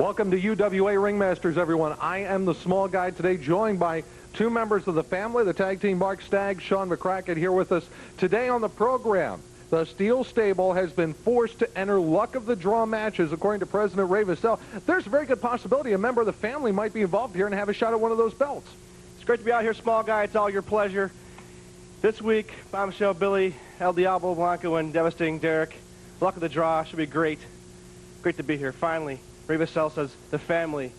Welcome to UWA Ringmasters, everyone. I am the small guy today, joined by two members of the family, the tag team Mark Stagg, Shawn McCracken, here with us. Today on the program, the Steel Stable has been forced to enter luck of the draw matches, according to President Ray Vassell. There's a very good possibility a member of the family might be involved here and have a shot at one of those belts. It's great to be out here, small guy. It's all your pleasure. This week, Bombshell Billy, El Diablo Blanco, and Devastating Derek. Luck of the draw. Should be great. Great to be here. Finally, Ray Vassell says the family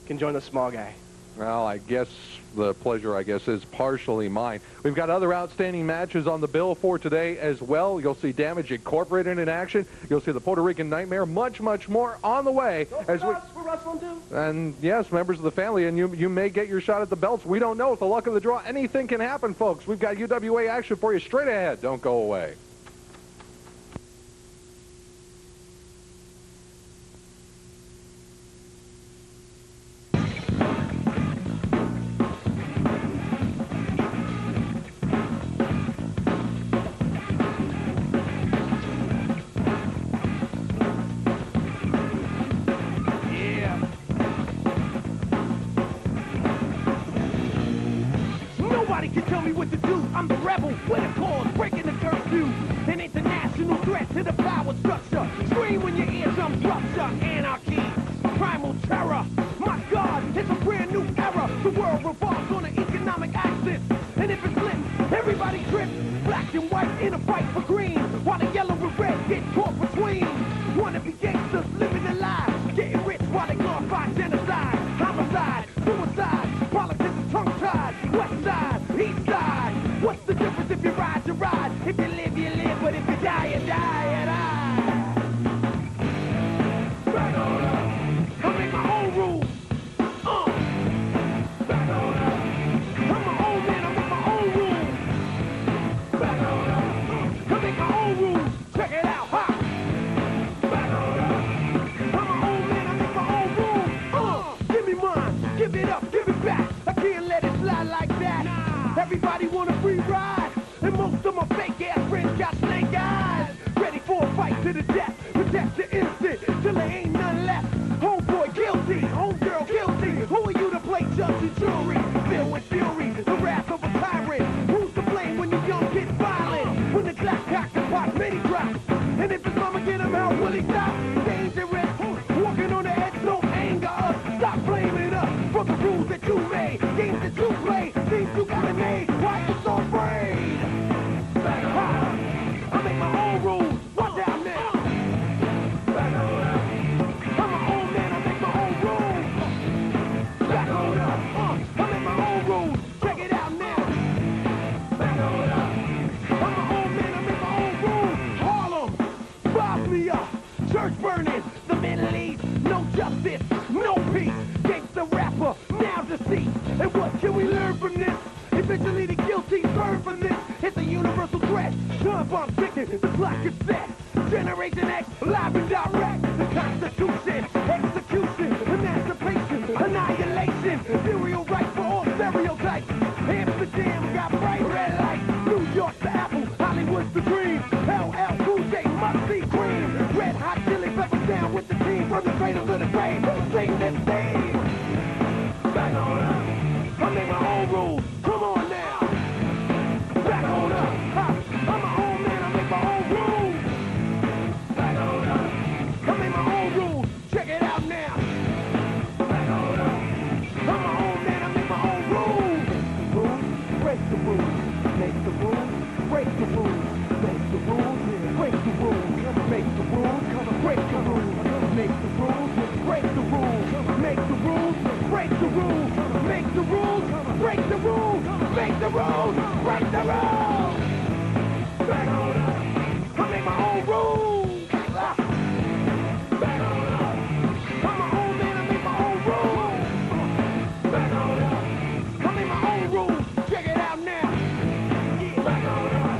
can join the small guy. Well, I guess the pleasure, is partially mine. We've got other outstanding matches on the bill for today as well. You'll see Damage Incorporated in action. You'll see the Puerto Rican Nightmare. Much, much more on the way. We're wrestling too. And yes, members of the family, and you may get your shot at the belts. We don't know. With the luck of the draw, anything can happen, folks. We've got UWA action for you straight ahead. Don't go away. Can tell me what to do. I'm the rebel with a cause, breaking the curfew. An international threat to the power structure. Scream when your eardrums rupture. Anarchy, primal terror. My God, it's a brand new era. The world revolves on an economic axis. And if it's lit, everybody trips. Black and white in a fight for green. While the yellow and red get caught between. Wanna be gangsters living their lives. Getting rich while they glorify genocide. Homicide, suicide, politics is tongue-tied. West side, east side. What's the difference if you ride, you ride? If you live, you live. But if you die, you die, you die. Back on up. I make my own rules. Back on up. I'm my own man, I make my own rules. Back on up. I make my own rules. Check it out, ha. Back on up. I'm my own man, I make my own rules. Give me mine, give it up, give it back. I can't let it slide like that. Everybody want a free ride, and most of my fake-ass friends got snake eyes. Ready for a fight to the death, protect the innocent, till there ain't none left. Homeboy guilty, homegirl guilty. Who are you to play judge and jury? Filled with fury, the wrath of a tyrant. Who's to blame when the young get violent? When the glass cocks and pots, many drops. And if his mama get him out, will he stop? Dangerous, walking on the edge, no anger us. Stop blaming us for the rules that you made, games that you play, things you got it made. Why you so afraid? Back high. I make my own rules. Watch out now. Back on up. I'm my own man. I make my own rules. Back on up. I make my own rules. Check it out now. Back on up. I'm my own man. I make my own rules. Harlem, Bosnia, church burning, the Middle East, no justice, no peace. Gangsta rapper, now deceit. And what can we learn from this? Eventually the guilty burn from this. It's a universal threat. Time bomb ticking, the clock is set. Generation X, live and direct. The Constitution, execution, emancipation, annihilation. Serial right for all stereotypes. Amsterdam got bright red lights. New York's the apple, Hollywood's the dream. LL Cool J must see cream. Red hot chili peppers down with the team. From the cradle to the grave, sing this theme. Back on up. I make my own rules. Come on now. Back on up. Ha. I'm my own man. I make my own rules. Back on up. I make my own rules. Check it out now. Back on up. I'm my own man. I make my own rules. Rules. Break the rules. Make the rules. Break the rules. Make the rules. Break the rules. Make the rules. Break the rules. Make the rules. Break the rules. Make the rules. Break the rules. Make the rules. Break the rules. Make the rules. Break the rules. Back on up. I make my own rules. Back on up. I'm my own man. I make my own rules. Back on up. I make my own rules. Check it out now. Back on up.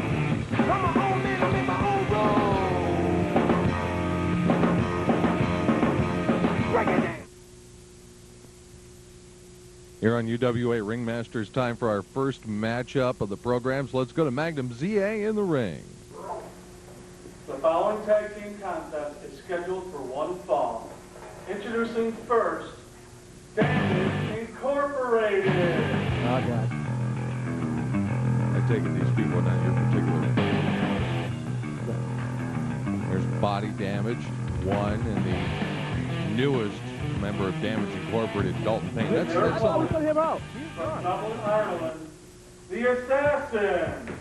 I'm my own man. I make my own rules. Break it down. Here on UWA Ringmasters, time for our first matchup of the programs. Let's go to Magnum ZA in the ring. The following tag team contest is scheduled for one fall. Introducing first, Deranged Incorporated. Oh, God. I take it these people are not your particular fan. There's Body Damage, one, and the newest member of Damage Incorporated, Dalton Payne. That's Oh, put him out. From Dublin, Ireland, the Assassin.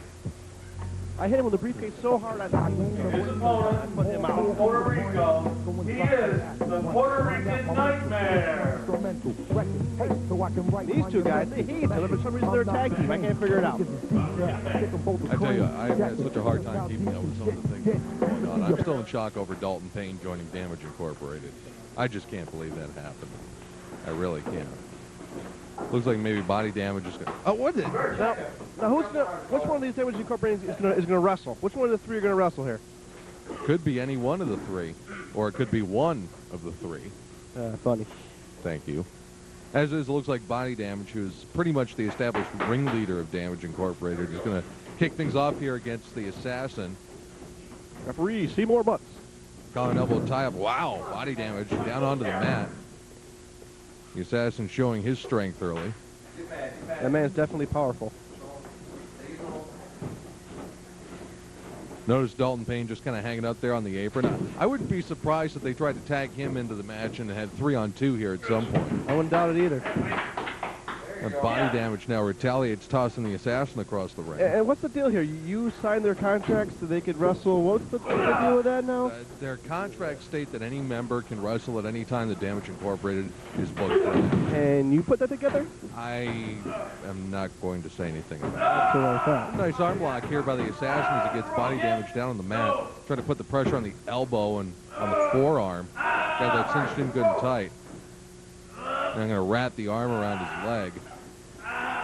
I hit him with the briefcase so hard I thought His opponent, put him out. Puerto Rico, he is the Puerto Rican Nightmare. These two guys, they hate each other, but for some reason they're a tag team. I can't figure it out. I tell you, I've had such a hard time keeping up with some of the things going on. I'm still in shock over Dalton Payne joining Damage Incorporated. I just can't believe that happened. I really can't. Looks like maybe Body Damage is going to... Oh, what is it? Now which one of these Damage Incorporated is gonna wrestle? Which one of the three are gonna wrestle here? Could be any one of the three, or it could be one of the three. Funny. Thank you. As is, it looks like Body Damage, who's pretty much the established ringleader of Damage Incorporated, is going to kick things off here against the Assassin. Referee Seymour Butts. Collar and elbow tie-up. Wow, Body Damage down onto the mat. The Assassin showing his strength early. That man's definitely powerful. Notice Dalton Payne just kind of hanging up there on the apron. I wouldn't be surprised if they tried to tag him into the match and had 3-on-2 here at some point. I wouldn't doubt it either. And Body Damage now retaliates, tossing the Assassin across the ring. And what's the deal here? You signed their contracts so they could wrestle. What's the deal with that now? Their contracts state that any member can wrestle at any time the Damage Incorporated is booked for. And you put that together? I am not going to say anything about That's what I thought. it. Nice arm lock here by the Assassin as he gets Body Damage down on the mat. Trying to put the pressure on the elbow and on the forearm. Got that cinched in good and tight. And I'm going to wrap the arm around his leg.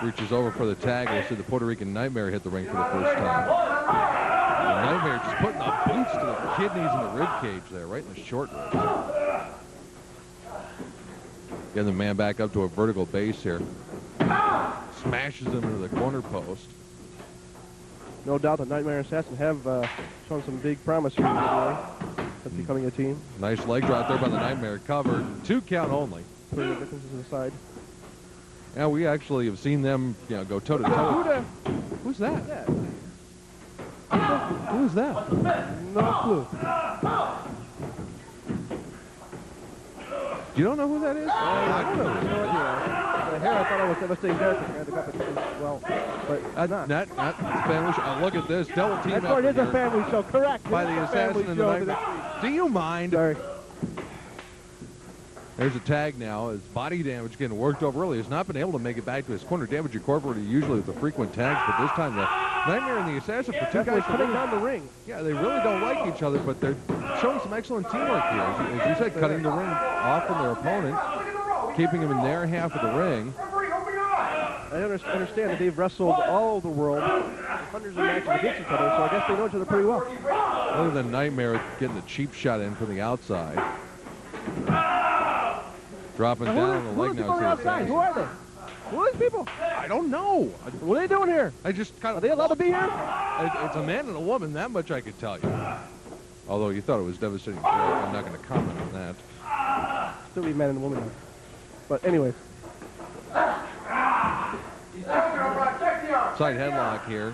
Reaches over for the tag. We'll see the Puerto Rican Nightmare hit the ring for the first time. The Nightmare just putting the boots to the kidneys and the rib cage there, right in the short ribs. Getting the man back up to a vertical base here. Smashes him into the corner post. No doubt the Nightmare Assassin have shown some big promise here since becoming a team. Nice leg drop there by the Nightmare. Covered. 2 count only. Putting the differences to the side. Now we actually have seen them, go toe to toe. Who's that? Who is that? No clue. You don't know who that is? I don't know. No idea. The hair, I thought I was devastating Derek. I had to cut it well, but not. Not family show. Oh, look at this. Double team That's up right, it is a here family show, correct. by It is the a Assassin family and the show Nightmare. Do you mind? Sorry. There's a tag now as Body Damage getting worked over early. Has not been able to make it back to his corner. Damage Incorporated usually with the frequent tags, but this time the Nightmare and the Assassin for 2 guys cutting down the ring. Yeah, they really don't like each other, but they're showing some excellent teamwork here. As you said, cutting the ring off from their opponent, keeping him in their half of the ring. I understand that they've wrestled all over the world, hundreds of matches against each other, so I guess they know each other pretty well. Other than Nightmare getting the cheap shot in from the outside. Dropping down on the leg now. Outside? Who are they? Who are these people? I don't know. What are they doing here? I just kind of... Are they allowed to be here? It's a man and a woman, that much I could tell you. Although you thought it was devastating, I'm not going to comment on that. Still be man and woman here. But anyways. Side headlock here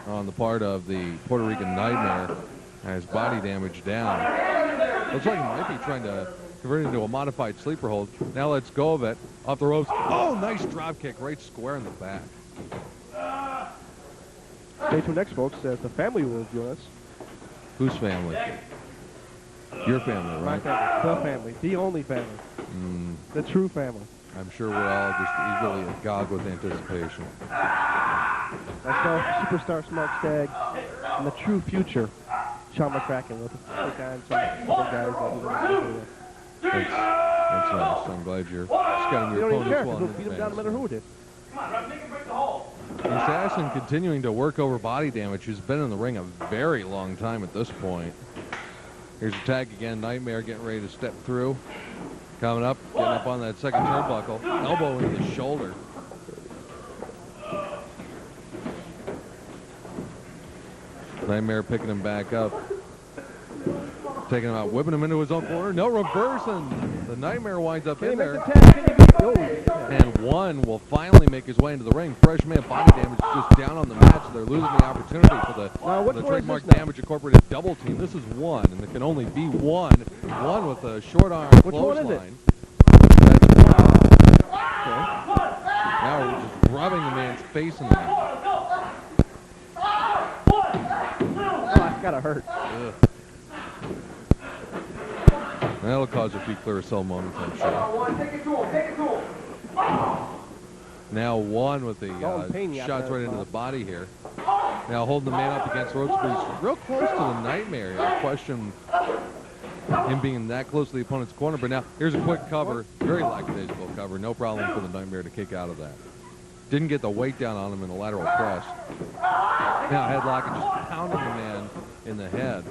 on the part of the Puerto Rican Nightmare. Has Body Damage down. Looks like he might be trying to convert it into a modified sleeper hold. Now let's go of it. Off the ropes. Oh, nice drop kick right square in the back. Stay tuned next, folks, as the family will join us. Whose family? Your family, My right? family. The family. The only family. The true family. I'm sure we're all just eagerly agog with anticipation. Myself, superstar Smart Stagg, and the true future, Shawn McCracken, will take on some other guys that we don't know. That's nice. I'm glad you're scouting You your don't even care, opponents well. because we'll beat them down no matter who it is. The Assassin continuing to work over Body Damage, who's been in the ring a very long time at this point. Here's a tag again. Nightmare getting ready to step through. Coming up, getting up on that second turnbuckle. Elbow into the shoulder. Nightmare picking him back up. Taking him out, whipping him into his own corner. No reverse, and the Nightmare winds up in there. And one will finally make his way into the ring. Freshman body damage just down on the match. They're losing the opportunity for the Trademark Damage Incorporated double team. This is one, and there can only be one. One with a short arm clothesline. Now we're just rubbing the man's face in the ring. Oh, that's gotta hurt. Ugh. That'll cause a few Clearasil moments, I'm sure. Now one with the shots right into the body here. Now holding the man up against ropes, but he's real close to the Nightmare. I question him being that close to the opponent's corner, but now here's a quick cover, very lackadaisical cover, no problem for the Nightmare to kick out of that. Didn't get the weight down on him in the lateral press. Now headlock and just pounding the man in the head.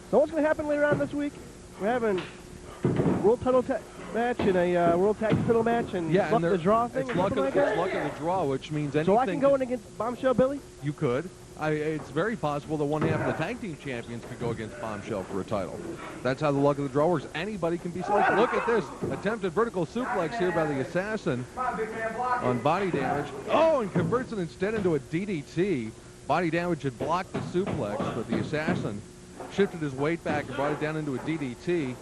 So what's going to happen later on this week? We're having world title match and a world tag title match and luck of the draw thing. It's luck of the draw, which means anything. So I can go in against Bombshell Billy? You could. It's very possible that one half of the tag team champions could go against Bombshell for a title. That's how the luck of the draw works. Anybody can be selected. Look at this. Attempted vertical suplex here by the Assassin on body damage. Oh, and converts it instead into a DDT. Body damage had blocked the suplex, but the Assassin shifted his weight back and brought it down into a DDT.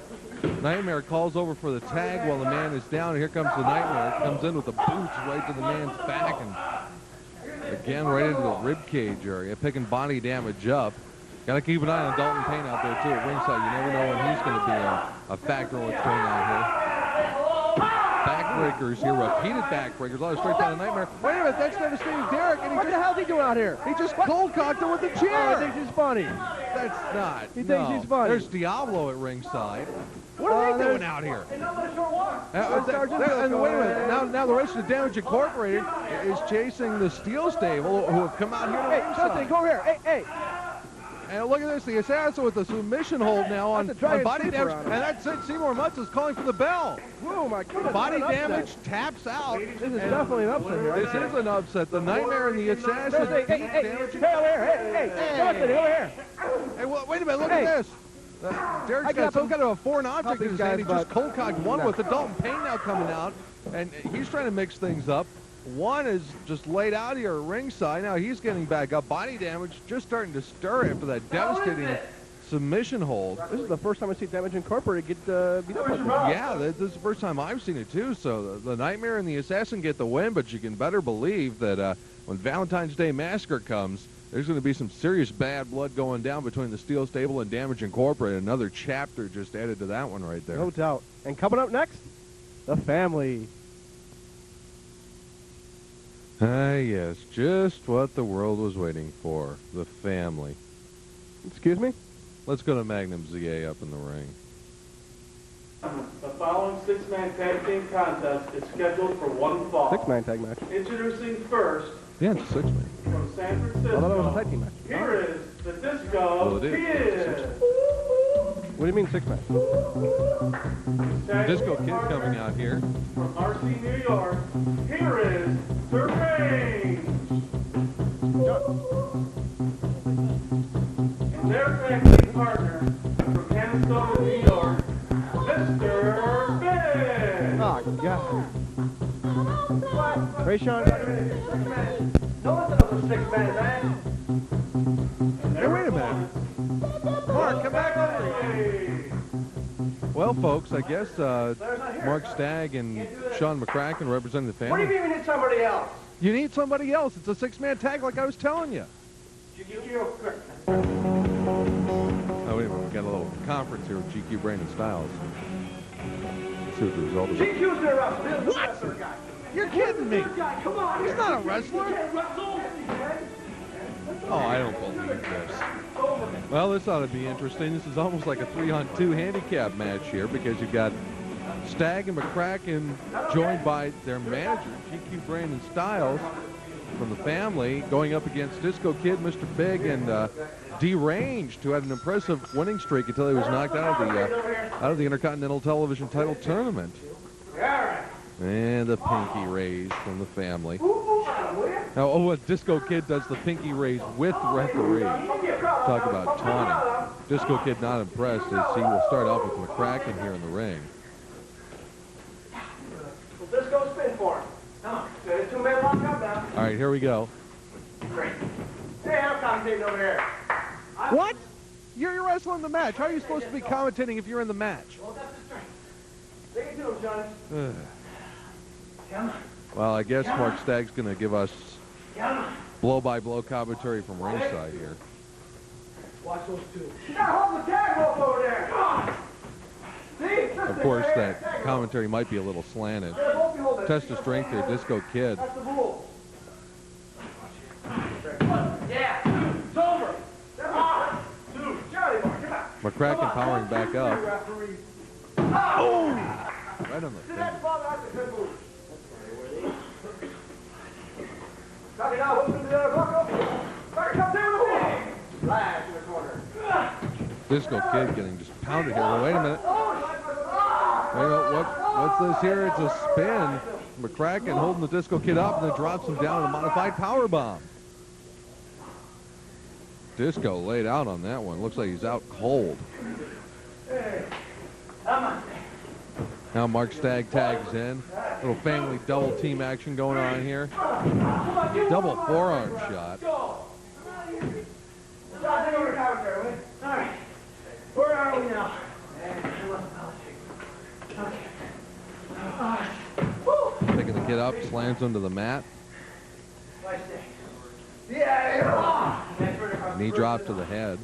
Nightmare calls over for the tag while the man is down. And here comes the Nightmare. Comes in with the boots right to the man's back and again right into the rib cage area, picking body damage up. Got to keep an eye on Dalton Payne out there too at ringside. You never know when he's going to be a factor in what's going on here. Backbreakers here, repeated backbreakers. A lot of straight down the Nightmare. Wait a minute, that's devastating Derek. And What the hell's he doing out here? He just cold cocked him with the chair. Oh, he thinks he's funny. That's not. He thinks he's funny. There's Diablo at ringside. What are they doing out here? And wait a minute. Now the rest of the Damage Incorporated is chasing the Steel Stable, who have come out here to ringside. Justin, go here. Hey. And look at this, the Assassin with the submission hold now on body damage. And that's it. Seymour Mutz is calling for the bell. Whoa, my goodness. Body damage taps out. This is definitely an upset here. This is an upset. The Nightmare and the Assassin. Hey, Justin, over here. Hey, wait a minute, look at this. Derek's got some kind of a foreign object in his hand. He just cold cocked one with the Dalton Payne now coming out. And he's trying to mix things up. One is just laid out here at ringside. Now he's getting back up. Body damage just starting to stir after that devastating submission hold. This is the first time I see Damage Incorporated get beat up like this. Yeah, this is the first time I've seen it too. So the Nightmare and the Assassin get the win, but you can better believe that when Valentine's Day Massacre comes, there's going to be some serious bad blood going down between the Steel Stable and Damage Incorporated. Another chapter just added to that one right there. No doubt. And coming up next, the family. Yes, just what the world was waiting for. The family. Excuse me? Let's go to Magnum ZA up in the ring. The following six-man tag team contest is scheduled for one fall. Six-man tag match. Introducing first, Yeah, it's a six-man. from San Francisco, I thought it was a tag team match. here is the Disco Well, it is. Kid. What do you mean six-man? Tag Disco team Kid partner coming out here. From RC, New York, here is Deranged. And their tag team partner from Canastota, New York, Mr. Big. Oh, God. Ray Shawn. Hey, wait a minute. Mark, come back over here. Well, folks, I guess Mark Stagg and Shawn McCracken representing the family. What do you mean we need somebody else? You need somebody else. It's a six-man tag like I was telling you. Oh, wait a minute. We got a little conference here with GQ Brandon Styles. Let's see what the result is. GQ's gonna wrestle. What? Guy. You're kidding me. Guy, come on. He's not a wrestler. You can't wrestle. Oh, I don't believe this. Well, this ought to be interesting. This is almost like a 3-on-2 handicap match here because you've got Stagg and McCracken joined by their manager, GQ Brandon Styles, from the family, going up against Disco Kid, Mr. Big, and Deranged, who had an impressive winning streak until he was knocked out of the Intercontinental Television Title Tournament. And the pinky raise from the family. Now, Disco Kid does the pinky raise with referee. Talk about taunting. Disco Kid not impressed as he will start off with McCracken here in the ring. Well, Disco spin for him. Come on. There's 2 men locked up now. All right, here we go. Great. Hey, I'm commentating over here. What? You're wrestling the match. How are you supposed to be commentating if you're in the match? Well, that's the strength. Take it to him, Johnny. Come on. Well, I guess Mark Stagg's going to give us Come on. blow-by-blow commentary from ringside here. Watch those 2. You gotta hold the tag rope over there. Come on. See? Of course, that commentary might be a little slanted. Test of strength there, Disco Kid. That's the rule. Yeah. It's over. Two. Johnny, Mark, come on. McCracken powering back up. Oh! Right on the See, finger. that's Bob, that's a good move. Tuck it out, hook him to the other buckle. Tuck it, come down with me. Flash in the corner. Disco Kid getting just pounded here. Well, wait a minute. Wait a minute. What's this here? It's a spin. McCracken holding the Disco Kid up and then drops him down in a modified power bomb. Disco laid out on that one. Looks like he's out cold. Now Mark Stagg tags in. Little family double team action going on here. Double forearm shot. Alright. Where are we now? Picking the kid up, slams him to the mat. Knee drop to the head.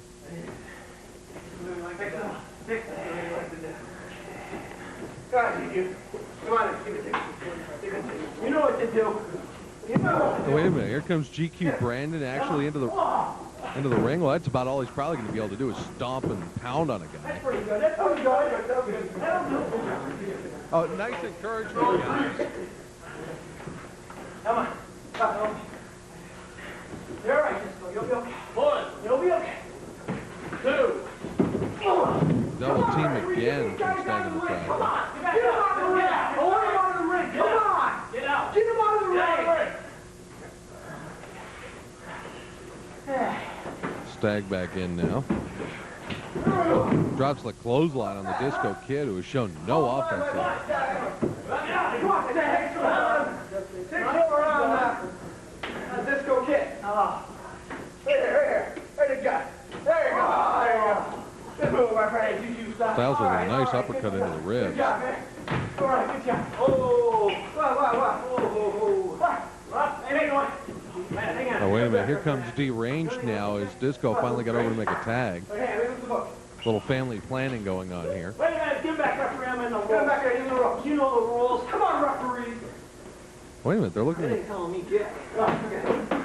You know what to do. Oh, wait a minute, here comes GQ Brandon actually into the ring. Well, that's about all he's probably going to be able to do is stomp and pound on a guy. That's pretty good. That's pretty good. That'll do. Oh, nice encouragement, guys. Come on. You're all right, Disco. You'll be okay. 1. You'll be okay. 2. Double team again from Stagg and McCracken. Get him out of the ring. Hold him out of the ring. Come on. Get out. Get him out of the ring. Stagg back in now. Drops the clothesline on the Disco Kid, who has shown no offense yet. Come on, Stagg. Take over on the Disco Kid. Here. There you go. There you go. Good move, my friend. You stop. Styles with a nice uppercut into the ribs. Good job, man. All right, good job. Oh, what? Hey, hang on. Man, hang on. Oh, wait a minute. Here comes Deranged now as Disco finally got over to make a tag. Okay, leave the book. Little family planning going on here. Wait a minute. Get back, referee. I'm in the rules. Get back there. In the rules. You know the rules. Come on, referee. Wait a minute. They're looking They at... ain't telling me Jack. Okay.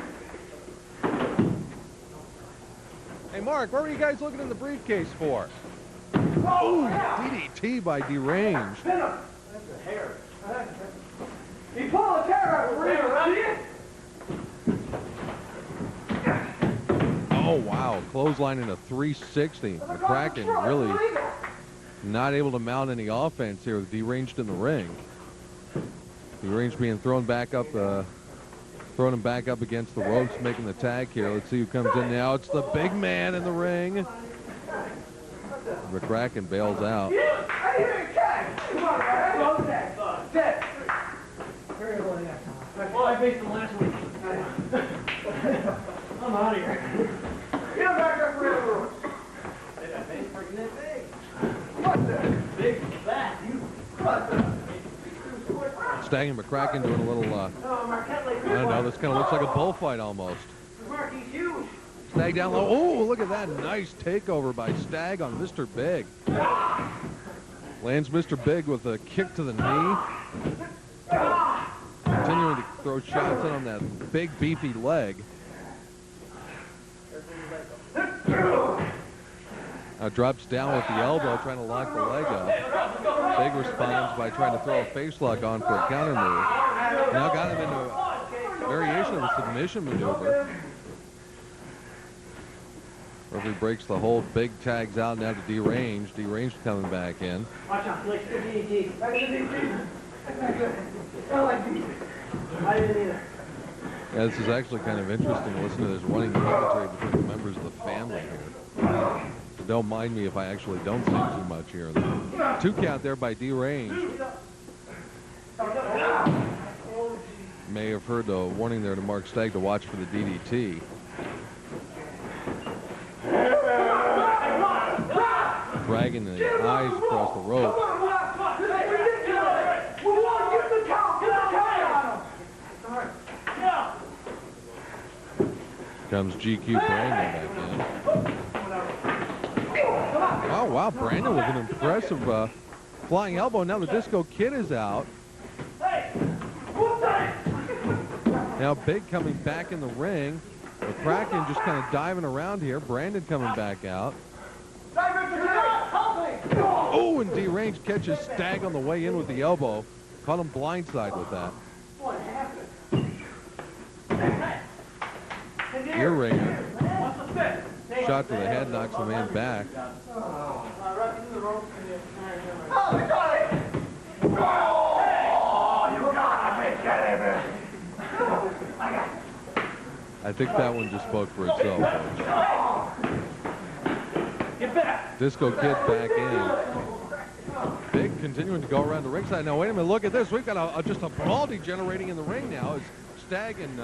Hey, Mark, what were you guys looking in the briefcase for? Oh, Ooh, DDT by Deranged. Pin him. That's a hair. He pulled the hair out of see it? Oh, wow. Clothesline in a 360. McCracken really not able to mount any offense here with Deranged in the ring. Deranged being thrown back up, throwing him back up against the ropes, making the tag here. Let's see who comes in now. It's the big man in the ring. McCracken bails out. I hear you, tag. Come on, right? Go tag. Tag. Very good next time. Well, I faced him last week. I'm out of here. Get him back up for the room. That face freaking that big. What the? Big fat. You. What the? Stagg and McCracken doing a little, I don't know, this kind of looks like a bullfight almost. Mark, he's huge. Stagg down low. Oh, look at that nice takeover by Stagg on Mr. Big. Lands Mr. Big with a kick to the knee. Continuing to throw shots in on that big, beefy leg. Drops down with the elbow, trying to lock the leg up. Big responds by trying to throw a face lock on for a counter move. Now got him into a variation of a submission maneuver. Referee breaks the hold. Big tags out now to Deranged. Deranged coming back in. Watch out, like the DDT. Back to the DDT. That's not good. I don't like DDT. I didn't either. Yeah, this is actually kind of interesting to listen to this running commentary between the members of the family. don't mind me if I actually don't say too much here. 2 count there by Deranged. May have heard the warning there to Mark Stagg to watch for the DDT. Dragging the eyes across the rope. Comes GQ Brandon back in. Oh, wow, Brandon with an impressive flying elbow. Now the Disco Kid is out. Now Big coming back in the ring. McCracken just kind of diving around here. Brandon coming back out. Oh, and Deranged catches Stagg on the way in with the elbow. Caught him blindside with that. Ear ringer. Shot to the head, knocks the man back. I think that one just spoke for itself. Disco Kid back in. Big continuing to go around the ringside. Now, wait a minute, look at this. We've got just a brawl degenerating in the ring now as Stagg and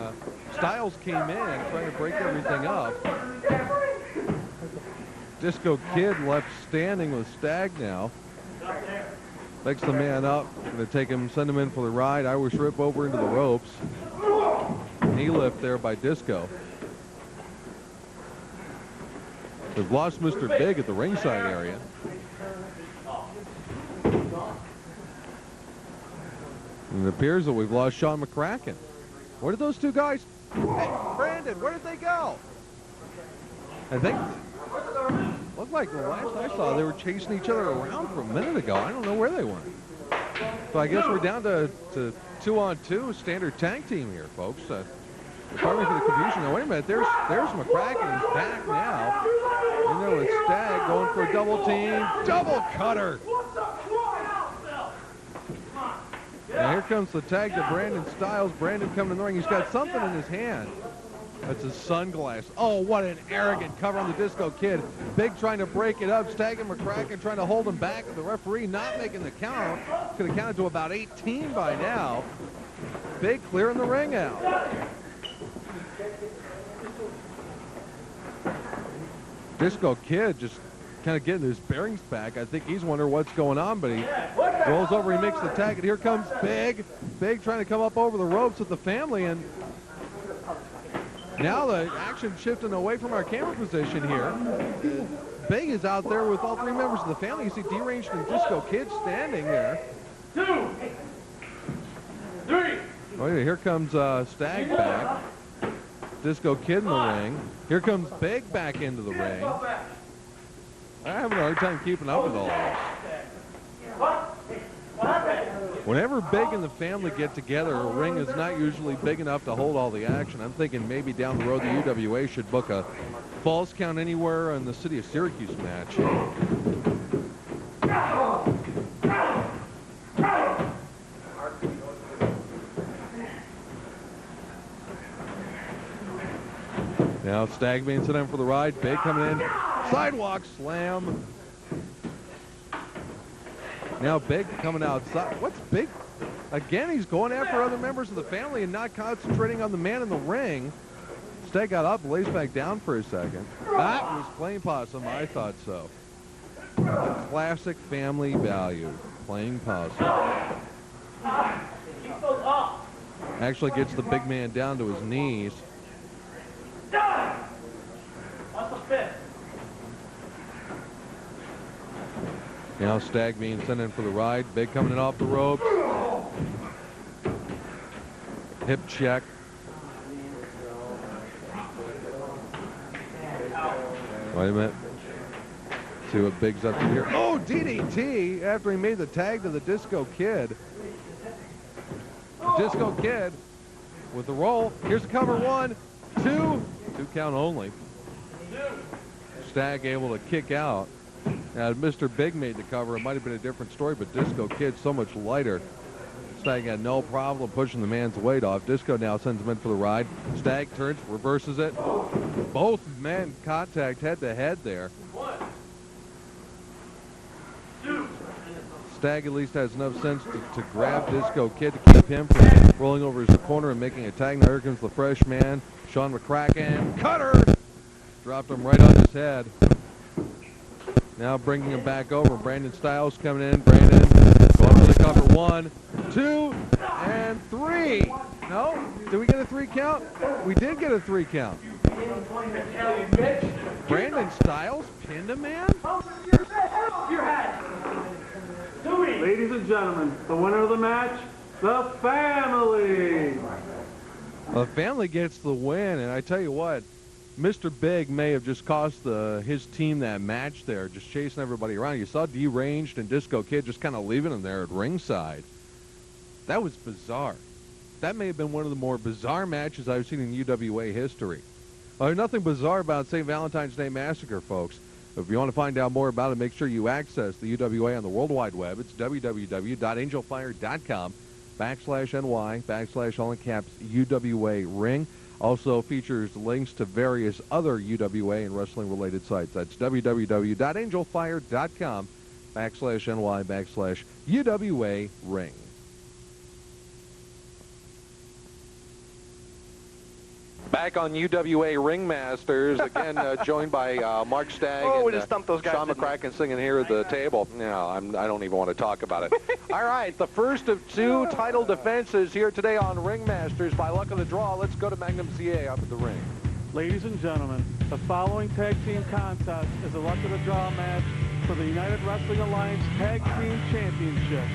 Styles came in trying to break everything up. Disco Kid left standing with Stagg now. Picks the man up. Going to take him, send him in for the ride. Irish Rip over into the ropes. Knee lift there by Disco. We've lost Mr. Big at the ringside area. And it appears that we've lost Shawn McCracken. Where did those 2 guys? Hey, Brandon, where did they go? I think, looked like the last I saw, they were chasing each other around for a minute ago. I don't know where they went. So I guess we're down to 2-on-2 standard tag team here, folks. Pardon me for the confusion. Now, wait a minute. There's McCracken. He's back now. And there was Stagg going for a double team. Double cutter. Now here comes the tag to Brandon Styles. Brandon coming in the ring. He's got something in his hand. That's his sunglass. Oh, what an arrogant cover on the Disco Kid. Big trying to break it up. Stagg and McCracken trying to hold him back. The referee not making the count. Could have counted to about 18 by now. Big clearing the ring out. Disco Kid just kind of getting his bearings back. I think he's wondering what's going on, but he rolls over, he makes the tag, and here comes Big. Big trying to come up over the ropes with the family, and now the action shifting away from our camera position here. Big is out there with all 3 members of the family. You see Deranged and Disco Kid standing there. 2, 3. Oh, yeah, here comes Stagg back. Disco Kid in the ring. Here comes Big back into the ring. I'm having a hard time keeping up with all this. Whenever Big and the family get together, a ring is not usually big enough to hold all the action. I'm thinking maybe down the road the UWA should book a Falls Count Anywhere in the City of Syracuse match. Now Stagg being sent in for the ride. Big coming in. Sidewalk slam. Now Big coming outside. What's Big? Again, he's going after other members of the family and not concentrating on the man in the ring. Stagg got up, lays back down for a second. That was plain possum. I thought so. Classic family value. Plain possum. Actually gets the big man down to his knees. Now Stagg being sent in for the ride. Big coming in off the ropes. Hip check. Wait a minute. See what Big's up to here. Oh, DDT after he made the tag to the Disco Kid. Disco Kid with the roll. Here's the cover. 1, 2. 2 count only. Stagg able to kick out. Now, if Mr. Big made the cover, it might have been a different story, but Disco Kid so much lighter. Stagg had no problem pushing the man's weight off. Disco now sends him in for the ride. Stagg turns, reverses it. Both men contact head to head there. Stagg at least has enough sense to grab Disco Kid to keep him from rolling over his corner and making a tag. Now here comes the fresh man, Shawn McCracken. Cutter! Dropped him right on his head. Now bringing him back over. Brandon Styles coming in. Brandon going for the cover. 1, 2, and 3. No? Did we get a 3 count? We did get a 3 count. Brandon Styles pinned a man? Ladies and gentlemen, the winner of the match, the family. The family gets the win, and I tell you what, Mr. Big may have just cost his team that match there, just chasing everybody around. You saw Deranged and Disco Kid just kind of leaving him there at ringside. That was bizarre. That may have been one of the more bizarre matches I've seen in UWA history. There's nothing bizarre about St. Valentine's Day Massacre, folks. If you want to find out more about it, make sure you access the UWA on the World Wide Web. It's www.angelfire.com/NY/ all in caps UWA Ring. Also features links to various other UWA and wrestling-related sites. That's www.angelfire.com/NY/ UWA Ring. Back on UWA Ringmasters, again joined by Mark Stagg we and just stumped those guys, Shawn didn't we? McCracken singing here at the table. No, I don't even want to talk about it. All right, the first of 2 title defenses here today on Ringmasters. By luck of the draw, let's go to Magnum CA up at the ring. Ladies and gentlemen, the following tag team contest is a luck of the draw match for the United Wrestling Alliance Tag Team Championship.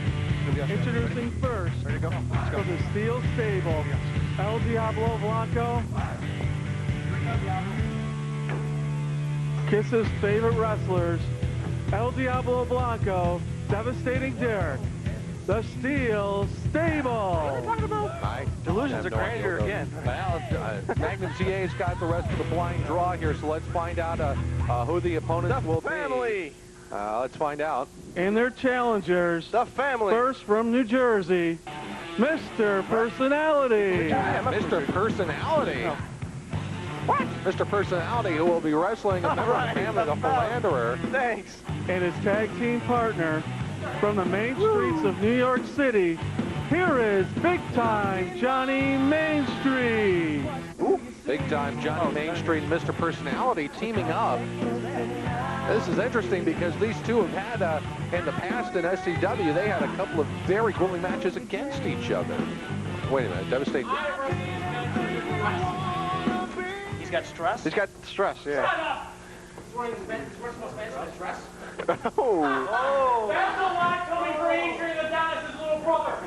Introducing first for the Steel Stable, El Diablo Blanco, Kiss's favorite wrestlers, El Diablo Blanco, Devastating Derek, the Steel Stable. Delusions of grandeur again. Well, Magnum CA's got the rest of the blind draw here, so let's find out who the opponents will Family. be. Let's find out. And their challengers, The family. first from New Jersey, Mr. Personality. Mr. Personality. What? Mr. Personality, who will be wrestling a member of the family, the Philanderer. Thanks. And his tag team partner from the main streets of New York City, here is Big Time Johnny Mainstreet. Big Time Johnny Mainstreet and Mr. Personality teaming up. This is interesting because these two have had, in the past in SCW, they had a couple of very grueling matches against each other. Wait a minute, Devastating. He's got stress. He's got stress, yeah. We're supposed to stress. Oh. That's the one coming for Adrian Adonis' little brother.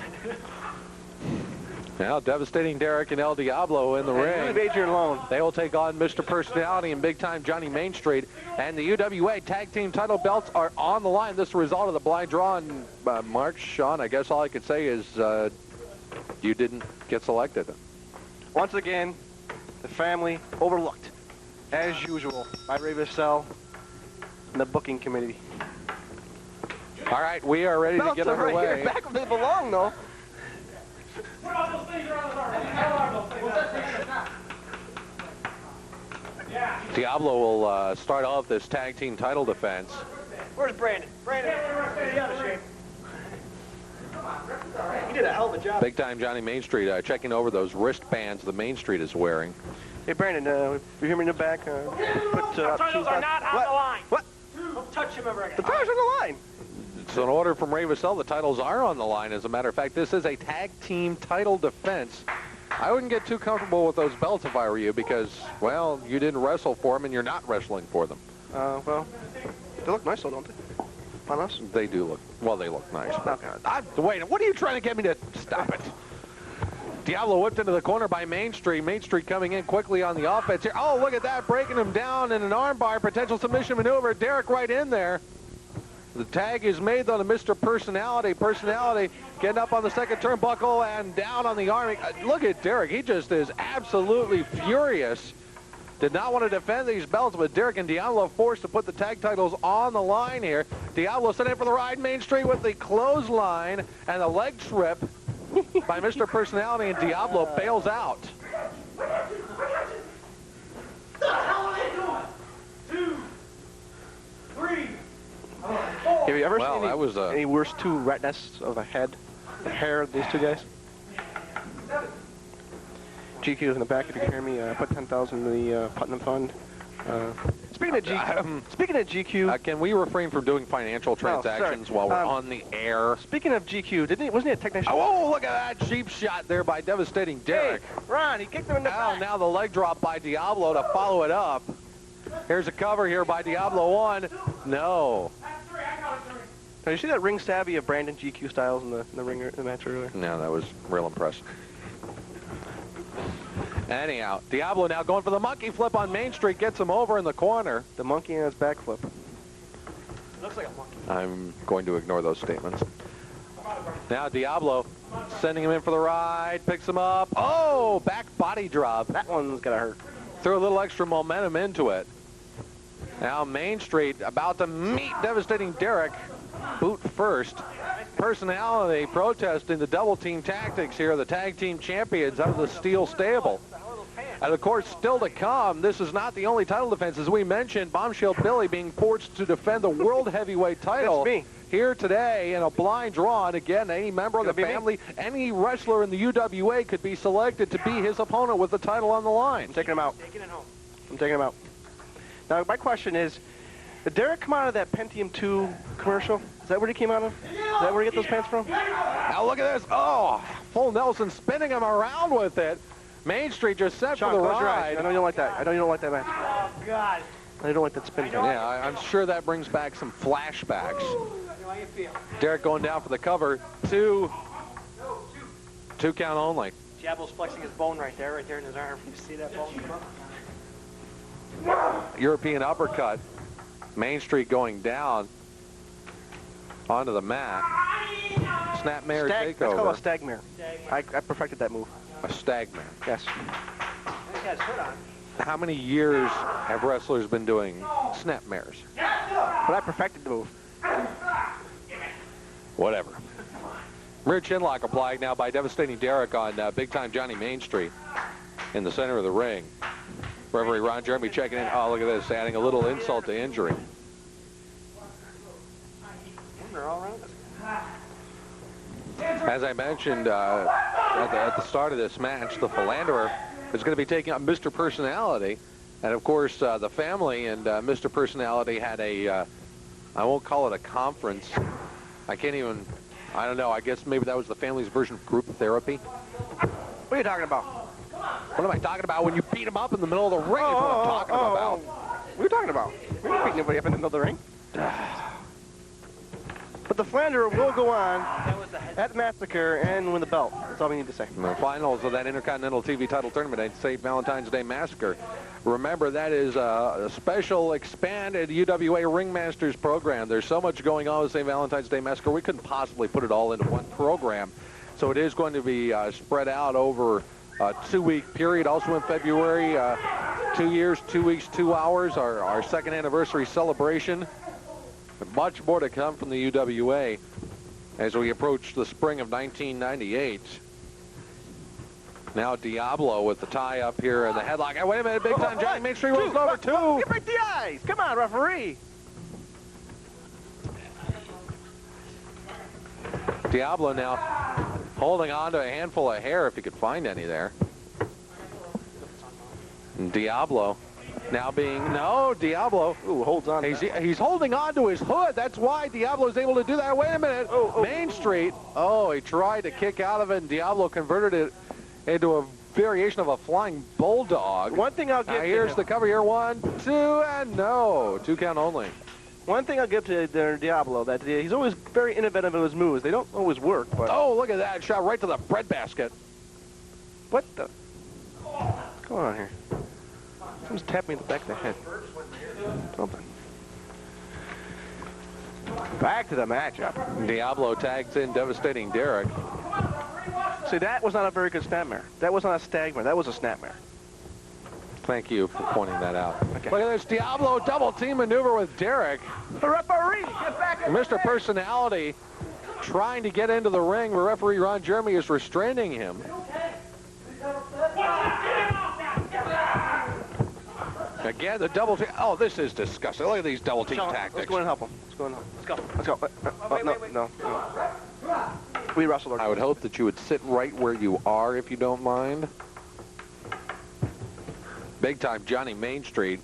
Now, Devastating Derek and El Diablo in the ring. Leave Adrian alone. They will take on Mr. Personality and Big Time Johnny Mainstreet. And the UWA Tag Team title belts are on the line. This is the result of the blind draw. And Mark, Shawn, I guess all I could say is you didn't get selected. Once again, the family overlooked, as usual, by Ray Vassell and the booking committee. All right, we are ready to Belts get are right underway. here, back where they belong, though. Put all those things around the bar. Hell are those things? Yeah. Diablo will start off this tag team title defense. Where's Brandon? Brandon, stay out of shape. He did a hell of a job. Big Time Johnny Mainstreet checking over those wristbands the Mainstreet is wearing. Hey, Brandon, if you hear me in the back, put Titles are not on the line. What? Don't touch him ever again. The titles on the line. So in order from Ray Vassell, the titles are on the line. As a matter of fact, this is a tag team title defense. I wouldn't get too comfortable with those belts if I were you because, well, you didn't wrestle for them and you're not wrestling for them. Well, they look nice though, don't they? On us? They do look, well, they look nice. Okay. Wait, what are you trying to get me to? Stop it. Diablo whipped into the corner by Mainstreet. Mainstreet coming in quickly on the offense here. Oh, look at that, breaking him down in an armbar, potential submission maneuver. Derek right in there. The tag is made on the Mr. Personality. Personality getting up on the second turnbuckle and down on the arm. Look at Derek. He just is absolutely furious. Did not want to defend these belts, but Derek and Diablo forced to put the tag titles on the line here. Diablo set in for the ride. Mainstreet with the clothesline and the leg trip by Mr. Personality, and Diablo bails out. What the hell are they doing? 2, 3, 4. Have you ever Well, seen that was any worse two retinas of a head, the hair of these two guys? GQ in the back, if you can hear me. Put 10,000 in the Putnam Fund. Speaking of GQ, can we refrain from doing financial transactions while we're on the air? Speaking of GQ, wasn't he a technician? Oh, look at that cheap shot there by Devastating Derek. Hey, Ron, he kicked him in the back. Now the leg drop by Diablo to follow it up. Here's a cover here by Diablo 1. No. Now, you see that ring savvy of Brandon GQ Styles in the match earlier? No, that was real impressive. Anyhow, Diablo now going for the monkey flip on Mainstreet, gets him over in the corner. The monkey and his backflip. Looks like a monkey. I'm going to ignore those statements. Now Diablo sending him in for the ride, picks him up. Oh, back body drop. That one's gonna hurt. Threw a little extra momentum into it. Now Mainstreet about to meet Devastating Derek. Boot first. Personality protesting the double team tactics here, the tag team champions out of the Steel Stable. And of course, still to come, this is not the only title defense. As we mentioned, Bombshell Billy being forced to defend the World Heavyweight title here today in a blind draw. And again, any member of the family, any wrestler in the UWA could be selected to be his opponent with the title on the line. I'm taking him out. Taking it home. I'm taking him out. Now, my question is, did Derek come out of that Pentium 2 commercial? Is that where he came out of? Is that where he get those pants from? Now look at this. Oh, full Nelson spinning him around with it. Mainstreet just set Sean, for the close your eyes. ride. I know you don't like that. I know you don't like that match. Oh, God. I don't like that spin. Yeah, I'm sure that brings back some flashbacks. How you feel? Derek going down for the cover. Two count only. Diablo's flexing his bone right there in his arm. You see that bone? European uppercut. Mainstreet going down onto the mat. Snapmare Stag, that's called a takeover. stagmare. I perfected that move. A stagmare. Yes. He has hood on. How many years have wrestlers been doing snapmares? But I perfected the move. Whatever. Rear chinlock applied now by Devastating Derek on big-time Johnny Mainstreet in the center of the ring. Referee Ron Jeremy checking in. Oh, look at this, adding a little insult to injury. They're all around us. As I mentioned at the start of this match, the Philanderer is going to be taking on Mr. Personality. And, of course, the family and Mr. Personality had a, I won't call it a conference. I don't know, I guess maybe that was the family's version of group therapy. What are you talking about? What am I talking about? When you beat him up in the middle of the ring is what I'm talking about. What are you talking about? We didn't beat nobody up in the middle of the ring. But the Philanderer will go on at Massacre and win the belt. That's all we need to say. In the finals of that Intercontinental TV title tournament at St. Valentine's Day Massacre. Remember, that is a special expanded UWA Ringmasters program. There's so much going on with St. Valentine's Day Massacre, we couldn't possibly put it all into one program. So it is going to be spread out over a 2-week period. Also in February, 2 years, 2 weeks, 2 hours, our second anniversary celebration. Much more to come from the UWA as we approach the spring of 1998. Now Diablo with the tie up here and the headlock. Hey, wait a minute, big time Johnny Mainstreet rolls over two. You break the eyes. Come on, referee. Diablo now holding on to a handful of hair if he could find any there. And Diablo now Diablo. Ooh, holds on. He's holding on to his hood. That's why Diablo's able to do that. Wait a minute. Mainstreet. Oh, he tried to kick out of it, and Diablo converted it into a variation of a flying bulldog. One thing I'll give to here's him. the cover here. 1, 2, and no. 2 count only. One thing I'll give to Diablo, that he's always very innovative in his moves. They don't always work, but... Oh, look at that. Shot right to the breadbasket. What the... What's going on here? Someone's tapping me in the back of the head. Something. Back to the matchup. Diablo tags in Devastating Derek. See, that was not a very good snapmare. That was not a stagmare. That was a snapmare. Thank you for pointing that out. Okay. Look at this Diablo double team maneuver with Derek. The referee, get back in Mr. Personality trying to get into the ring. Referee Ron Jeremy is restraining him. Again, the double team. Oh, this is disgusting. Look at these double team Shawn, tactics. let's go and help him. Let's go and help him. Let's go. Let's go. No. We wrestled. I would hope that you would sit right where you are, if you don't mind. Big time Johnny Mainstreet.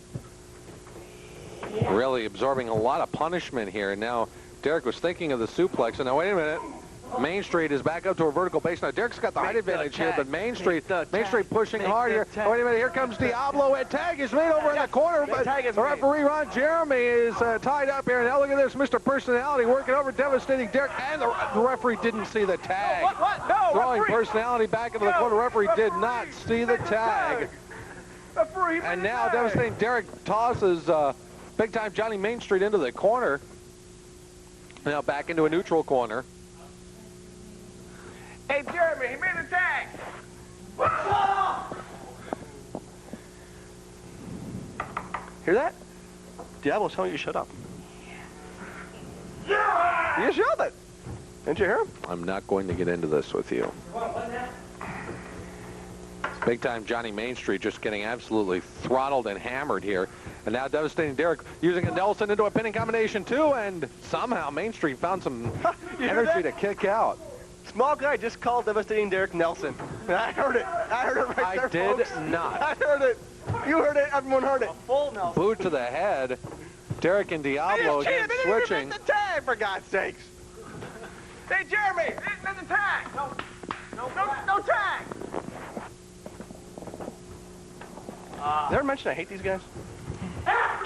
Really absorbing a lot of punishment here. And now Derek was thinking of the suplex. And now, wait a minute. Mainstreet is back up to a vertical base. Now, Derek's got the height advantage here, but Mainstreet pushing hard here. Oh, wait a minute. Here comes Diablo. And tag is made over in the corner, but the referee, Ron Jeremy, is tied up here. Now, look at this. Mr. Personality working over, devastating Derek. And the referee didn't see the tag. What? No, Throwing referee. Personality back into the corner. Referee did not see the tag. And now, devastating Derek tosses big-time Johnny Mainstreet into the corner. Now back into a neutral corner. Hey, Jeremy, he made a tag. Hear that? Diablo's telling you to shut up. You just yelled it. Didn't you hear him? I'm not going to get into this with you. Big time Johnny Mainstreet just getting absolutely throttled and hammered here. And now devastating Derek using a Nelson into a pinning combination too, and somehow Mainstreet found some energy to kick out. Small guy just called devastating Derek Nelson. I heard it. I heard it right there, I did folks. not. I heard it. You heard it. Everyone heard it. Full Nelson. Boot to the head. Derek and Diablo again switching. They didn't the tag, for God's sakes. Hey, Jeremy, he didn't make the tag. No tag. Did I ever mention I hate these guys?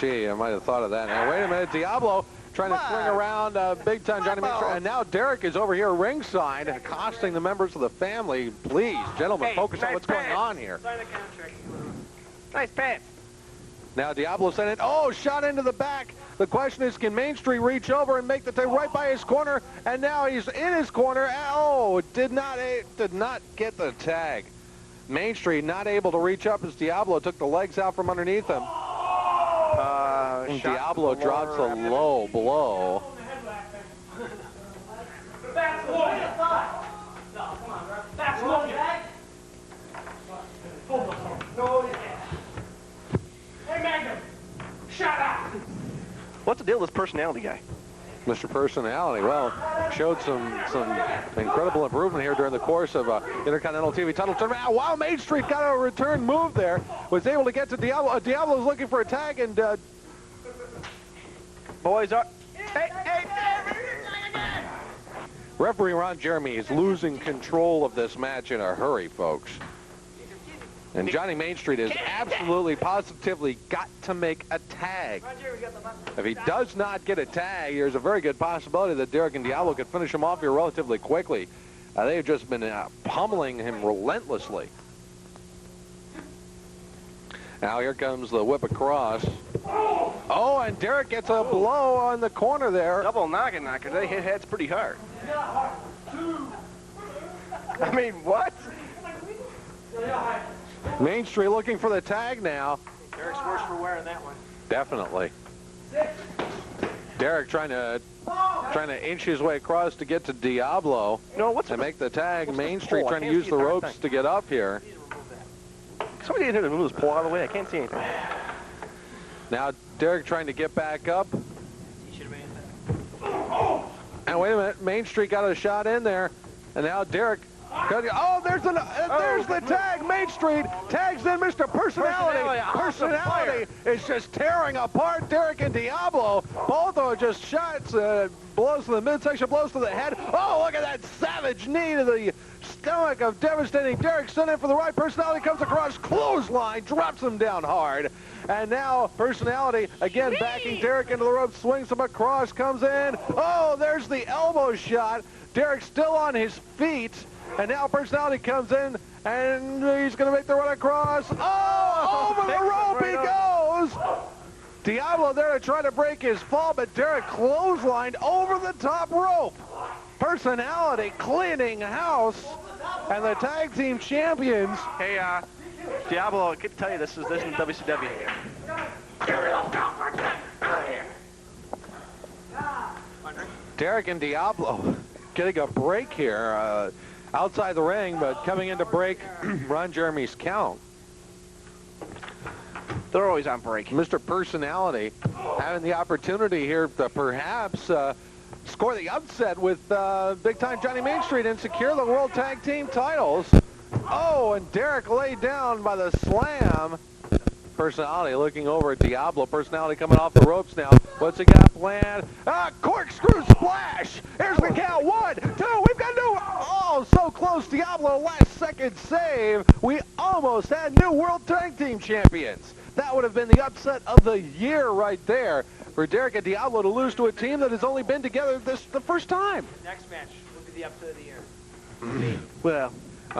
Gee, I might have thought of that. Now, wait a minute. Diablo trying to swing around big time Johnny Mainstreet. And now Derek is over here ringside and accosting the members of the family. Please, gentlemen, focus on what's going on here. Sign a contract. Nice pants. Now Diablo sent it. Oh, shot into the back. The question is, can Mainstreet reach over and make the tag right by his corner? And now he's in his corner. Oh, did not get the tag. Mainstreet not able to reach up as Diablo took the legs out from underneath him. And Diablo drops a low blow. That's Logan. No, come on, bro. That's Logan. No, hey, Magnum. Shut up. What's the deal with this personality guy? Mr. Personality, well, showed some incredible improvement here during the course of Intercontinental TV title tournament. Wow, Mainstreet got a return move there. Was able to get to Diablo. Diablo's looking for a tag, and Boys are... referee Ron Jeremy is losing control of this match in a hurry, folks. And Johnny Mainstreet has absolutely, positively got to make a tag. If he does not get a tag, there's a very good possibility that Derek and Diablo could finish him off here relatively quickly. They've just been pummeling him relentlessly. Now here comes the whip across. Oh, and Derek gets a blow on the corner there. Double knocker. They hit heads pretty hard. I mean, what? Mainstreet looking for the tag now. Derek's worse for wearing that one. Definitely. Derek trying to inch his way across to get to Diablo to make the tag. Mainstreet trying to use the ropes to get up here. Somebody in here to move this pole out of the way. I can't see anything. Now Derek trying to get back up. And wait a minute, Mainstreet got a shot in there, and now Derek. Oh, there's the tag. Mainstreet tags in Mr. Personality. Personality is just tearing apart Derek and Diablo. Both are just shots, blows to the midsection, blows to the head. Oh, look at that savage knee to the stomach of devastating Derek. Sent in for the right. Personality comes across, clothesline, drops him down hard. And now Personality again backing Derek into the rope, swings him across, comes in. Oh, there's the elbow shot. Derek still on his feet. And now Personality comes in, and he's going to make the run across. Oh, over the rope he goes. Diablo there to try to break his fall, but Derek clotheslined over the top rope. Personality cleaning house, and the tag team champions. Hey, Diablo, I can tell you this isn't WCW here. Derek and Diablo getting a break here. Outside the ring, but coming in to break Ron Jeremy's count. They're always on break. Mr. Personality having the opportunity here to perhaps score the upset with big-time Johnny Mainstreet and secure the World Tag Team titles. Oh, and Derek laid down by the slam. Personality looking over at Diablo. Personality coming off the ropes now. What's he got planned? Corkscrew splash. Here's the count. 1, 2. We've got new. Oh, so close. Diablo, last second save. We almost had new World Tag Team champions. That would have been the upset of the year right there for Derek and Diablo to lose to a team that has only been together the first time. Next match will be the upset of the year. Well,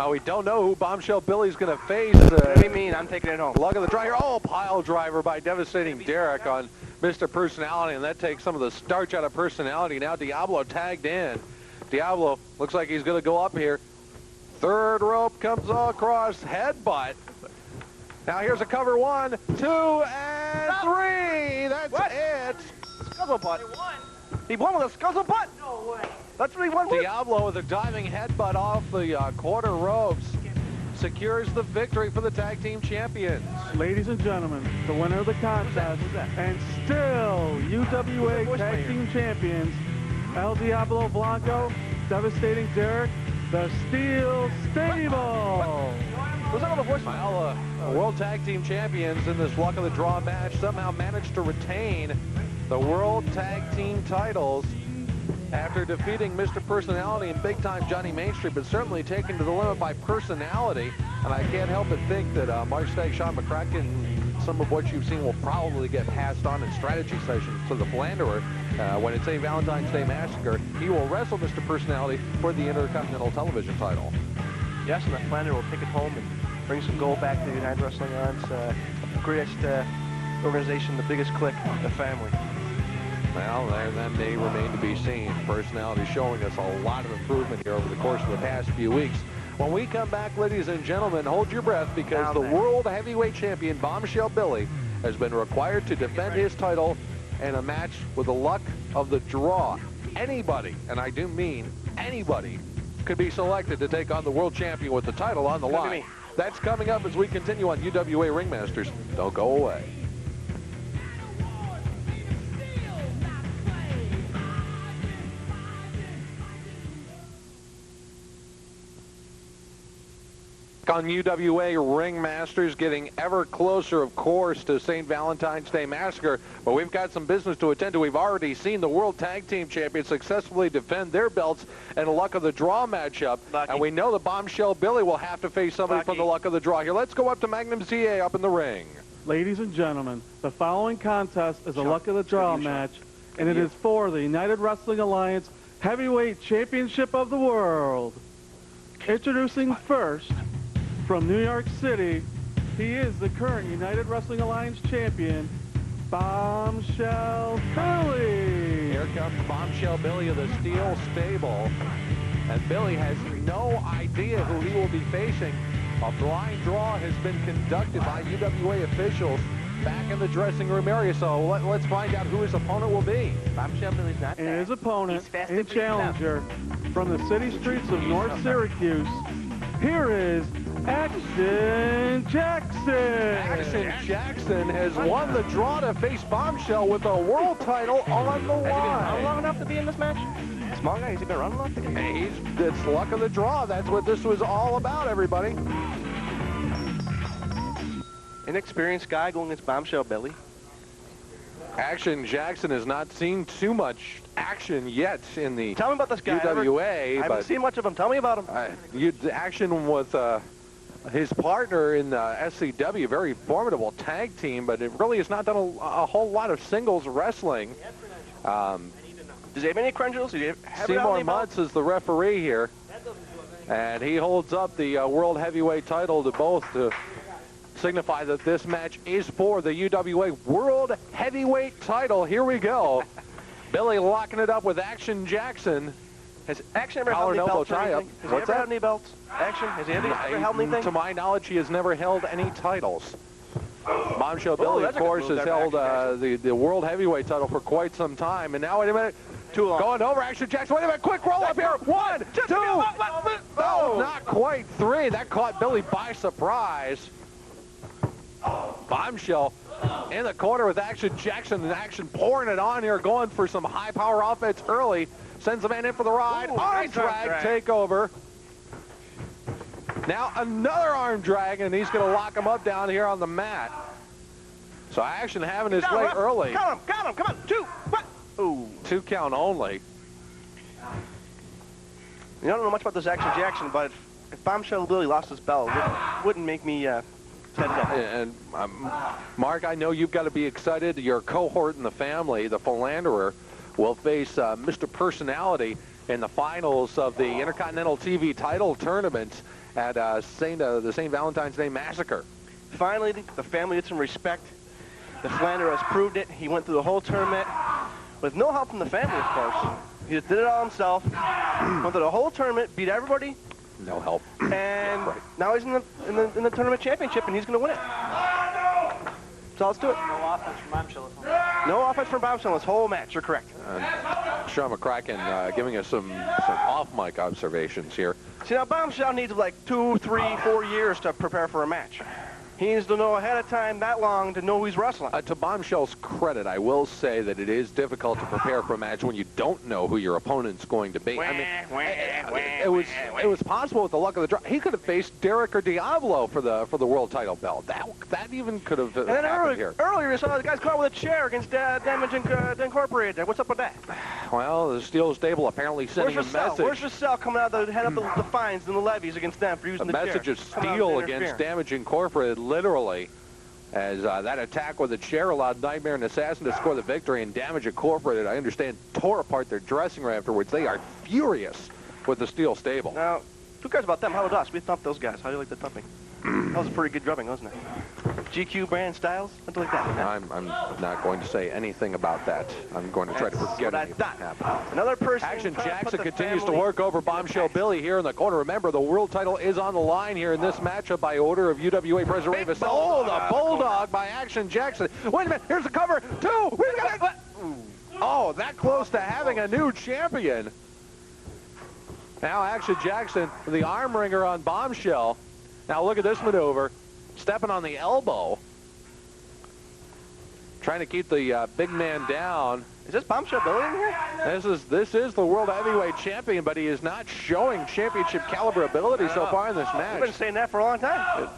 We don't know who Bombshell Billy's going to face. what do you mean? I'm taking it home. Luck of the draw here. Oh, pile driver by devastating Derek on Mr. Personality, and that takes some of the starch out of Personality. Now Diablo tagged in. Diablo looks like he's going to go up here. Third rope comes across, headbutt. Now here's a cover. 1, 2, and 3. That's it. Scuzzlebutt. He won with a scuzzlebutt? No way. That's what he won with? Diablo with a diving headbutt off the quarter ropes secures the victory for the tag team champions. Ladies and gentlemen, the winner of the contest and still UWA Tag Team Champions, El Diablo Blanco, devastating Derek, the Steel Stable. Was that on the voicemail? World Tag Team Champions in this Luck of the Draw match somehow managed to retain the World Tag Team titles after defeating Mr. Personality and big-time Johnny Mainstreet, but certainly taken to the limit by Personality. And I can't help but think that Mark Stagg, Shawn, McCracken, some of what you've seen will probably get passed on in strategy sessions to the Philanderer. When it's a Valentine's Day Massacre, he will wrestle Mr. Personality for the Intercontinental Television title. Yes, and that Philanderer will take it home and bring some gold back to the United Wrestling Alliance. Greatest organization, the biggest clique, the family. Well, that may remain to be seen. Personality showing us a lot of improvement here over the course of the past few weeks. When we come back, ladies and gentlemen, hold your breath because the World Heavyweight Champion, Bombshell Billy, has been required to defend his title in a match with the luck of the draw. Anybody, and I do mean anybody, could be selected to take on the world champion with the title on the line. That's coming up as we continue on UWA Ringmasters. Don't go away. On UWA Ringmasters, getting ever closer, of course, to St. Valentine's Day Massacre, but we've got some business to attend to. We've already seen the World Tag Team Champions successfully defend their belts in a Luck of the Draw matchup, and we know that Bombshell Billy will have to face somebody from the Luck of the Draw here. Let's go up to Magnum CA up in the ring. Ladies and gentlemen, the following contest is a Luck of the Draw match, and it is for the United Wrestling Alliance Heavyweight Championship of the World. Introducing first, from New York City, he is the current United Wrestling Alliance champion, Bombshell Billy. Here comes Bombshell Billy of the Steel Stable. And Billy has no idea who he will be facing. A blind draw has been conducted by UWA officials back in the dressing room area. So let's find out who his opponent will be. Bombshell Billy's not And his opponent and challenger from the city streets of North Syracuse, here is Action Jackson. Action Jackson has won the draw to face Bombshell with a world title on the Has he been line. around long enough to be in this match? Small guy, has he been around long enough? Hey, it's luck of the draw. That's what this was all about, everybody. Inexperienced guy going against Bombshell Billy. Action Jackson has not seen too much action yet in the Tell me about this guy. UWA. I haven't seen much of him. Tell me about him. Action with his partner in SCW, very formidable tag team, but it really has not done a whole lot of singles wrestling. Does he have any credentials? Does he have Seymour any belts? Mutz is the referee here, and he holds up the World Heavyweight title to both to signify that this match is for the UWA World Heavyweight title. Here we go. Billy locking it up with Action Jackson. Has Action ever held any belts or anything? Has he ever held any belts? Action? Has he ever held anything? To my knowledge, he has never held any titles. Bombshell Billy, of course, has held the World Heavyweight title for quite some time. And now, wait a minute. Too long. Going over Action Jackson. Wait a minute. Quick roll up here. 1, 2. Oh, not quite 3. That caught Billy by surprise. Bombshell in the corner with Action Jackson. Action pouring it on here, going for some high-power offense early. Sends the man in for the ride. Ooh, Arm nice drag drag. takeover. Now another arm drag, and he's going to lock him up down here on the mat. So Action having his way early. Got him, come on. 2, what? Ooh. 2 count only. I don't know much about this Action Jackson, but if Bombshell Billy lost his belt, it wouldn't make me sad to death. And Mark, I know you've got to be excited. Your cohort in the family, the Philanderer, will face Mr. Personality in the finals of the Intercontinental TV title tournament at the St. Valentine's Day Massacre. Finally, the family gets some respect. The Philanderer has proved it. He went through the whole tournament with no help from the family, of course. He just did it all himself. Went through the whole tournament, beat everybody. No help. And Right. now he's in the tournament championship, and he's going to win it. So let's do it. No offense from Bombshell. No offense from Bombshell this whole match. You're correct. Shawn McCracken giving us some off-mic observations here. See, now Bombshell needs like 2, 3, 4 years to prepare for a match. He needs to know ahead of time that long to know who he's wrestling. To Bombshell's credit, I will say that it is difficult to prepare for a match when you don't know who your opponent's going to be. I mean, it was possible with the luck of the draw. He could have faced Derek or Diablo for the world title belt. That even could have And then happened here. earlier, you saw the guy's caught with a chair against Damage Incorporated there. What's up with that? Well, the Steel Stable apparently sending a message. Where's the cell coming out of the head of the fines and the levies against them for using A the chair? message of Coming out steel of against interfering. Damage Incorporated, literally, as that attack with the chair allowed Nightmare and Assassin to score the victory, and Damage Incorporated, I understand, tore apart their dressing room afterwards. They are furious with the Steel Stable. Now, who cares about them? How about us? We thumped those guys. How do you like the thumping? That was a pretty good drubbing, wasn't it? GQ brand styles? Something like that. I'm not going to say anything about that. I'm going to try to That's forget what I anything thought. happened. Another person. Action trying to put Jackson the continues to family- work over Bombshell Billy here in the corner. Remember, the world title is on the line here in this matchup by order of UWA President Big Ravis. bulldog. Oh, the Bulldog by Action Jackson. Wait a minute. Here's the cover. 2. We've got it. Oh, that close to having a new champion. Now Action Jackson, the arm wringer on Bombshell. Now look at this maneuver. Stepping on the elbow. Trying to keep the big man down. Is this Bombshell Billy in here? This is the world heavyweight champion, but he is not showing championship caliber ability so far in this We've match. been saying that for a long time.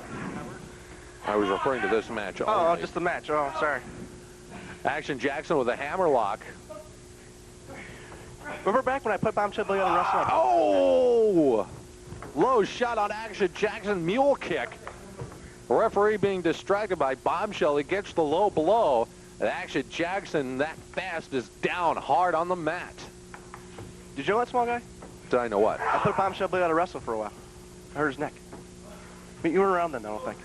I was referring to this match Oh, only. just the match. Oh, sorry. Action Jackson with a hammerlock. Remember back when I put Bombshell Billy on the wrestling? Oh! Low shot on Action Jackson, mule kick. Referee being distracted by Bombshell. He gets the low blow. And Action Jackson, that fast, is down hard on the mat. Did you know that, small guy? Did I know what? I put Bombshell Billy on a wrestling for a while. I hurt his neck. But you weren't around then, I don't think.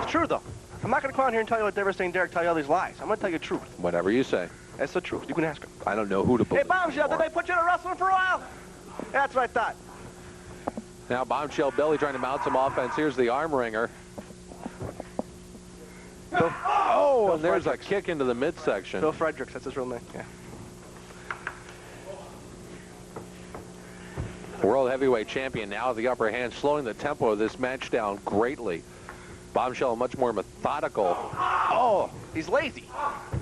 It's true, though. I'm not going to come out here and tell you what Devastating Derek tell you all these lies. I'm going to tell you the truth. Whatever you say. That's the truth. You can ask him. I don't know who to Hey, believe. Bombshell, did they put you in a wrestling for a while? That's what I thought. Now Bombshell Billy trying to mount some offense. Here's the arm wringer. Oh, and there's a kick into the midsection. Bill Fredericks, that's his real name. Yeah. World heavyweight champion now at the upper hand, slowing the tempo of this match down greatly. Bombshell much more methodical. Oh, He's lazy.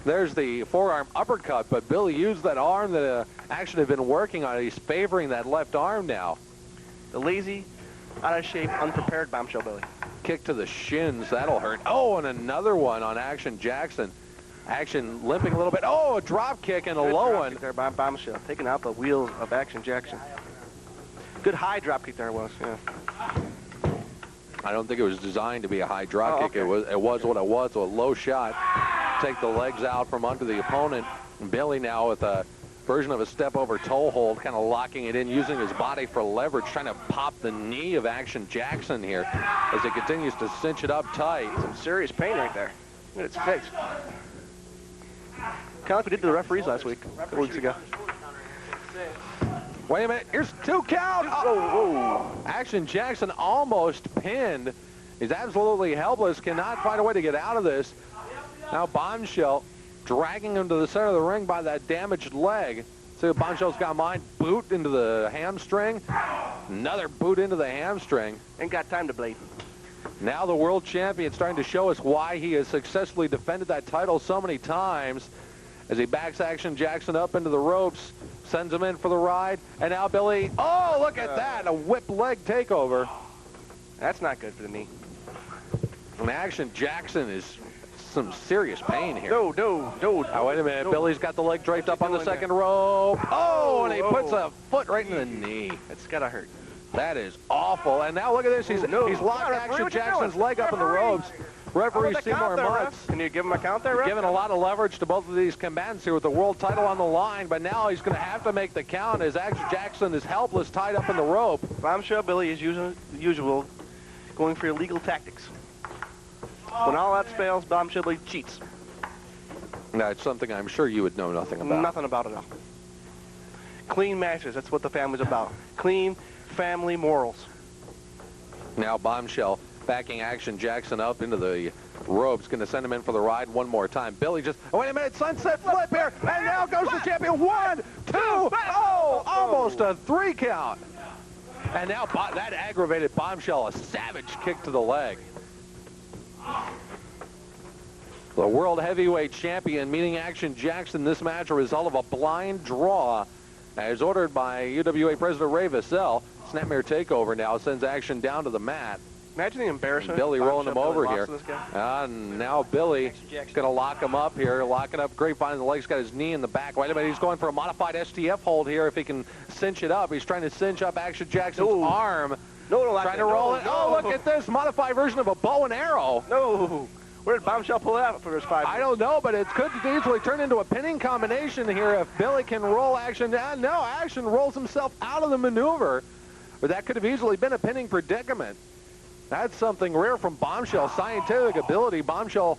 there's the forearm uppercut, but Billy used that arm that Action had been working on. He's favoring that left arm now. The lazy, out of shape, unprepared Bombshell Billy. Kick to the shins, that'll hurt. Oh, and another one on Action Jackson. Action limping a little bit. Oh, a drop kick and a Good low drop one. kick there by Bombshell, taking out the wheels of Action Jackson. Good high drop kick there was, yeah. I don't think it was designed to be a high drop Oh, kick. It was what it was, so a low shot. Take the legs out from under the opponent. And Billy now with a version of a step over toe hold, kind of locking it in, using his body for leverage, trying to pop the knee of Action Jackson here as he continues to cinch it up tight. Some serious pain right there. Look at its face. Kind of like we did to the referees last week, a couple weeks ago. Wait a minute, here's 2 count. Oh, Action Jackson almost pinned. He's absolutely helpless, cannot find a way to get out of this. Now Bombshell dragging him to the center of the ring by that damaged leg. See what Bombshell's got in mind? Boot into the hamstring. Another boot into the hamstring. Ain't got time to bleed. Now the world champion starting to show us why he has successfully defended that title so many times as he backs Action Jackson up into the ropes, sends him in for the ride, and now Billy, oh, look at that, a whip leg takeover. That's not good for the knee. And Action Jackson is some serious pain here. No. Now, wait a minute. No. Billy's got the leg draped up on the second rope. Oh, and he puts a foot right in the knee. It's got to hurt. That is awful. And now look at this. He's locked Action Jackson's leg up in the ropes. Referee Seymour Mutz. Can you give him a count there, Ref? Giving a lot of leverage to both of these combatants here with the world title on the line, but now he's going to have to make the count as Action Jackson is helpless, tied up in the rope. Bombshell Billy is usual going for illegal tactics. When all else fails, Bombshell Billy cheats. That's something I'm sure you would know nothing about. Nothing about it at all. Clean matches, that's what the family's about. Clean family morals. Now Bombshell backing Action Jackson up into the ropes, going to send him in for the ride one more time. Billy just, oh, wait a minute, sunset flip here, and now goes the champion. 1, 2, oh, almost a 3 count. And now that aggravated Bombshell, a savage kick to the leg. The world heavyweight champion meeting Action Jackson. This match a result of a blind draw as ordered by UWA President Ray Vassell. Snapmare takeover now sends Action down to the mat. Imagine the embarrassment. Billy rolling him over here. And now Billy is going to lock him up here. Locking up Grapevine. The leg's got his knee in the back. Wait a minute. He's going for a modified STF hold here if he can cinch it up. He's trying to cinch up Action Jackson's arm. Trying to roll it. Oh, look at this modified version of a bow and arrow. No. Where did Bombshell pull that up for his 5 minutes? I don't know, but it could easily turn into a pinning combination here if Billy can roll Action down. No, Action rolls himself out of the maneuver. But that could have easily been a pinning predicament. That's something rare from Bombshell. Scientific ability. Bombshell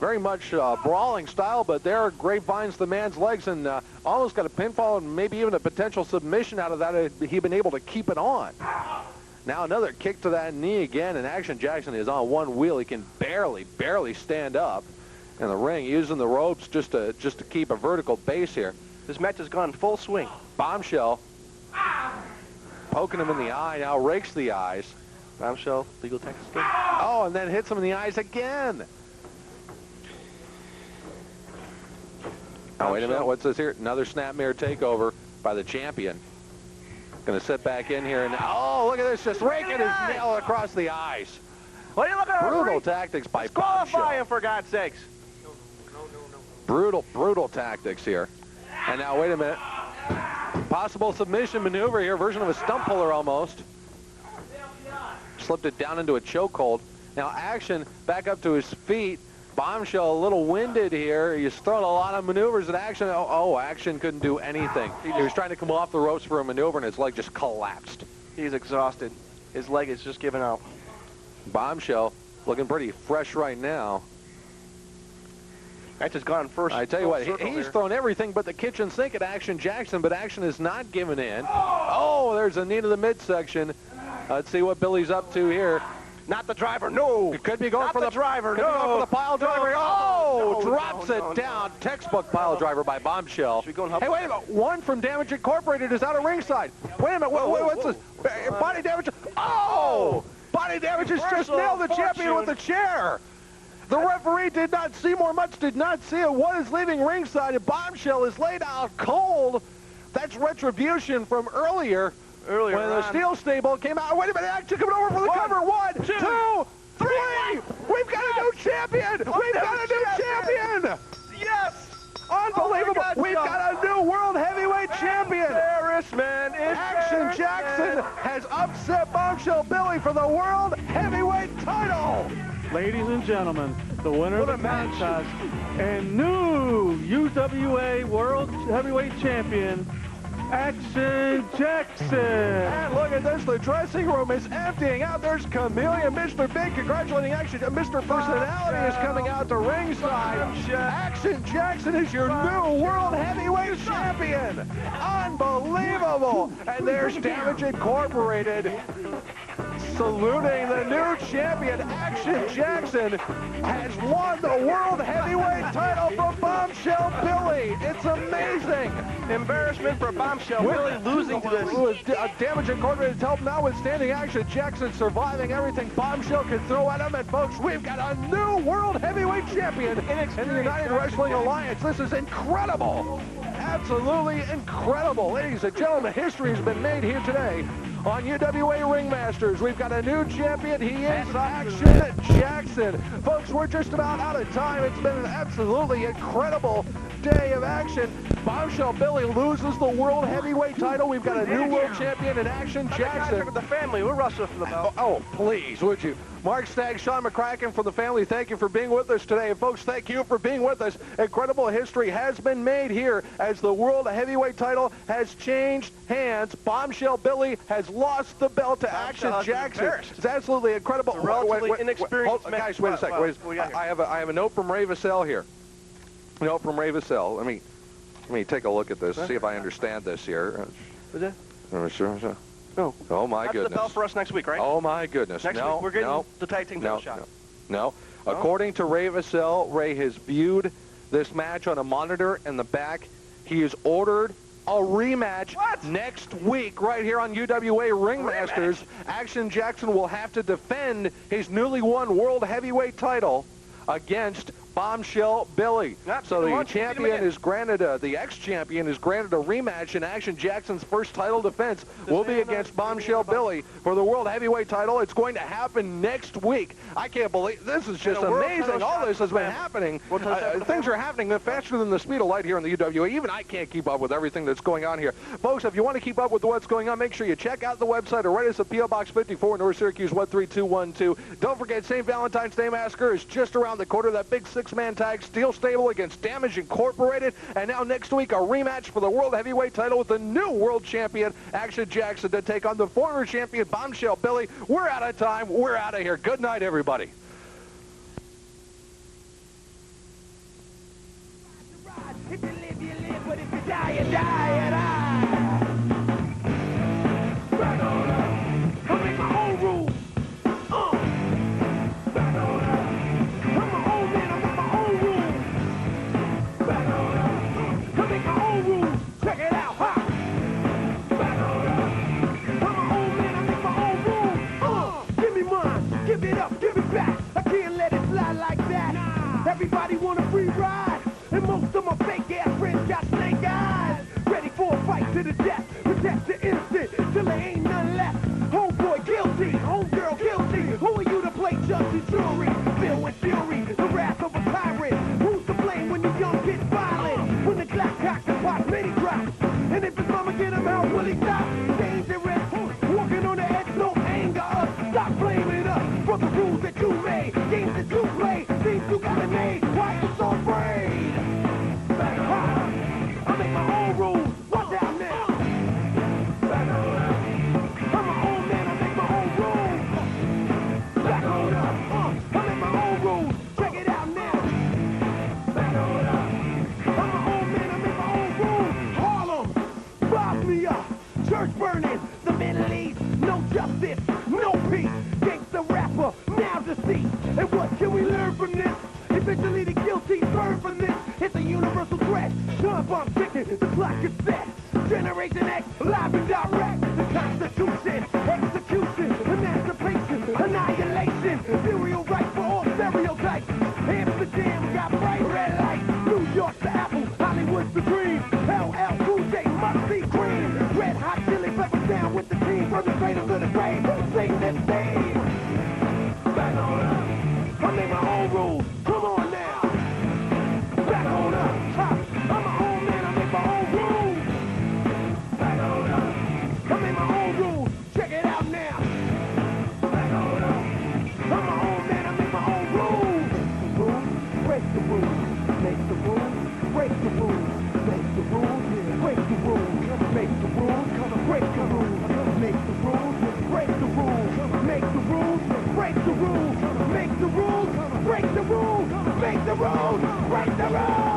very much brawling style, but there Grapevines the man's legs and almost got a pinfall and maybe even a potential submission out of that had he been able to keep it on. Now another kick to that knee again, and Action Jackson is on one wheel. He can barely stand up in the ring, using the ropes just to keep a vertical base here. This match has gone full swing. Bombshell poking him in the eye, now rakes the eyes. Bombshell, legal tactics. Oh, and then hits him in the eyes again. Oh, wait a minute, what's this here? Another snapmare takeover by the champion. Going to sit back in here and, oh, look at this, just raking his nail across the eyes. What are you looking at? Brutal tactics by Disqualify him, Bombshell. for God's sakes. Brutal tactics here. And now, wait a minute. Possible submission maneuver here, version of a stump puller almost. Slipped it down into a chokehold. Now Action back up to his feet. Bombshell a little winded here. He's throwing a lot of maneuvers at Action. Oh, Action couldn't do anything. He was trying to come off the ropes for a maneuver and his leg just collapsed. He's exhausted. His leg is just giving out. Bombshell looking pretty fresh right now. That's just gone first. I tell you what, he's thrown everything but the kitchen sink at Action Jackson, but Action is not giving in. Oh, there's a knee to the midsection. Let's see what Billy's up to here. Not the driver, no. It could be going for the driver, could be going for the pile driver. Oh, no, drops it down. Textbook pile driver by Bombshell. Should we go and help hey, wait a minute. One from Damage Incorporated is out of ringside. Wait a minute. What's this? Body damage. Oh, body damage has just nailed the champion with the chair. The referee did not see did not see it. What is leaving ringside? And Bombshell is laid out cold. That's retribution from earlier when the Steel Stable came out. Wait a minute, Action coming over for the cover. 1, 2, 3. We've got a new champion. We've got a new champion. Yes. Unbelievable. We've got a new world heavyweight champion. Embarrassment. Action Jackson has upset Bombshell Billy for the world heavyweight title. Ladies and gentlemen, the winner of the contest and new UWA World Heavyweight Champion, Action Jackson. And look at this, the dressing room is emptying out. There's Chameleon, Mr. Big, congratulating Action. Mr. Personality is coming out to ringside. Action Jackson is your new World Heavyweight Champion. Unbelievable. And there's Damage Incorporated saluting the new champion. Action Jackson has won the World Heavyweight title from Bombshell Billy. It's amazing. Embarrassment for Bombshell Billy losing to this. With damage incorporated help notwithstanding, Action Jackson surviving everything Bombshell can throw at him. And folks, we've got a new world heavyweight champion in the United Wrestling Alliance. This is incredible. Absolutely incredible. Ladies and gentlemen, history has been made here today on UWA Ringmasters. We've got a new champion. He is Action Jackson. Folks, we're just about out of time. It's been an absolutely incredible day of action. Bombshell Billy loses the world heavyweight title. We've got a new world champion in Action Jackson. With the family, we're wrestling for the belt. Oh, please, would you? Mark Stagg, Shawn McCracken from the family, thank you for being with us today. And folks, thank you for being with us. Incredible history has been made here as the world heavyweight title has changed hands. Bombshell Billy has lost the belt to Action Jackson. It's absolutely incredible. It's a relatively inexperienced man. Guys, wait a second. I have a note from Ray Vassell here. A note from Ray Vassell. Let me take a look at this, see if I understand this here. Is it? No. Oh, my That's goodness. the belt for us next week, right? Oh, my goodness. Next week, we're getting the tag team title shot. No. According to Ray Vassell, Ray has viewed this match on a monitor in the back. He has ordered a rematch next week right here on UWA Ringmasters. Action Jackson will have to defend his newly won world heavyweight title against Bombshell Billy. So the champion is granted, the ex-champion is granted a rematch, and Action Jackson's first title defense will be against Bombshell Billy for the world heavyweight title. It's going to happen next week. I can't believe this is just amazing. All this has been happening. Things are happening faster than the speed of light here in the UWA. Even I can't keep up with everything that's going on here. Folks, if you want to keep up with what's going on, make sure you check out the website or write us at P.O. Box 54, North Syracuse 13212. Don't forget, St. Valentine's Day Massacre is just around the corner. That big six-man tag, Steel Stable against Damage Incorporated. And now next week, a rematch for the world heavyweight title with the new world champion, Action Jackson, to take on the former champion, Bombshell Billy. We're out of time. We're out of here. Good night, everybody. If you live, you live, but if you die, you die, you die. Back on up. I make my own rules. Back on up. I'm my own man, I make my own rules. Back on up. I make my own rules. Check it out, ha. Back on up. I'm my own man, I make my own rules. Give me mine, give it up, give it back. I can't let it fly like that. Everybody want a free ride. And most of my fake-ass friends got snake eyes. Ready for a fight to the death. Protect the innocent till there ain't none left. Homeboy guilty, homegirl guilty. Who are you to play judge and jury? Filled with fury, the wrath of a tyrant. Who's to blame when the young get violent? When the clock cocks and pots many drops. And if his mama get him out, will he stop? Dangerous, walking on the edge, don't anger us. Stop blaming us for the rules that you made. Games that you play, things you got it made. Why you so afraid? I make my own rules. Watch out now. Back on up. I'm my own man. I make my own rules. Back on up. I make my own rules. Check it out now. Back on up. I'm my own man. I make my own rules. Harlem, Bosnia, church burning, the Middle East. No justice, no peace. Gangsta rapper, now deceit. And what can we learn from this? Eventually the guilty burn from this. It's a universal threat. Time bomb ticking, the clock is set. Generation X, live and direct. The Constitution, execution, emancipation, annihilation. Serial right for all stereotypes. Amsterdam got bright red lights. New York's the apple, Hollywood's the dream. LL Cool J must be cream. Red hot chili peppers down with the team. From the cradle to the grave, sing this theme. Back on up. I make my own rules. Come on now. Back on up. Ha. I'm my own man. I make my own rules. Back on up. I make my own rules. Check it out now. Back on up. I'm my own man. I make my own rules. Break the rules. Make the rules. Break the rules. Make the rules. Break the rules. Make the rules. Break the rules. Make the rules. Break the rules. Make the rules. Break the rules. Make the rules. Break the rules. Make the rules. Break the rules.